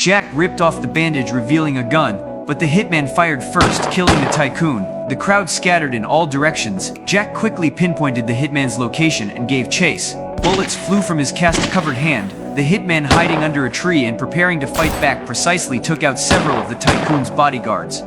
Jack ripped off the bandage, revealing a gun, but the hitman fired first, killing the tycoon. The crowd scattered in all directions. Jack quickly pinpointed the hitman's location and gave chase. Bullets flew from his cast-covered hand. The hitman, hiding under a tree and preparing to fight back precisely, took out several of the tycoon's bodyguards.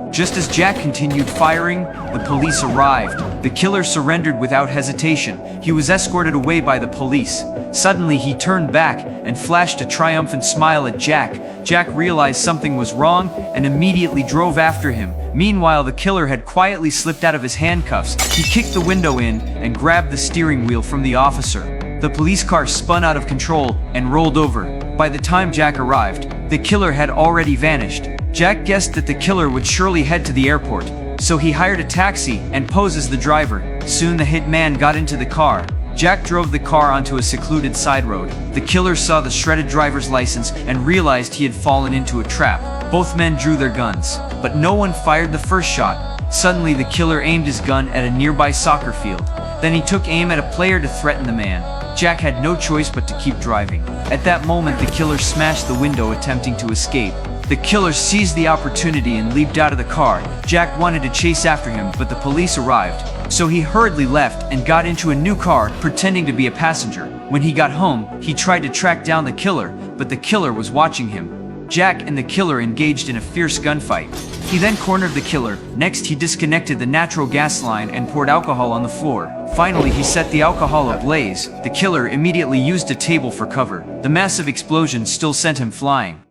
Just as Jack continued firing, the police arrived. The killer surrendered without hesitation. He was escorted away by the police. Suddenly, he turned back and flashed a triumphant smile at Jack. Jack realized something was wrong and immediately drove after him. Meanwhile, the killer had quietly slipped out of his handcuffs. He kicked the window in and grabbed the steering wheel from the officer. The police car spun out of control and rolled over. By the time Jack arrived, the killer had already vanished. Jack guessed that the killer would surely head to the airport, so he hired a taxi and posed as the driver. Soon the hitman got into the car. Jack drove the car onto a secluded side road. The killer saw the shredded driver's license and realized he had fallen into a trap. Both men drew their guns, but no one fired the first shot. Suddenly, the killer aimed his gun at a nearby soccer field. Then he took aim at a player to threaten the man. Jack had no choice but to keep driving. At that moment, the killer smashed the window, attempting to escape. The killer seized the opportunity and leaped out of the car. Jack wanted to chase after him, but the police arrived. So he hurriedly left and got into a new car, pretending to be a passenger. When he got home, he tried to track down the killer, but the killer was watching him. Jack and the killer engaged in a fierce gunfight. He then cornered the killer. Next, he disconnected the natural gas line and poured alcohol on the floor. Finally, he set the alcohol ablaze. The killer immediately used a table for cover. The massive explosion still sent him flying.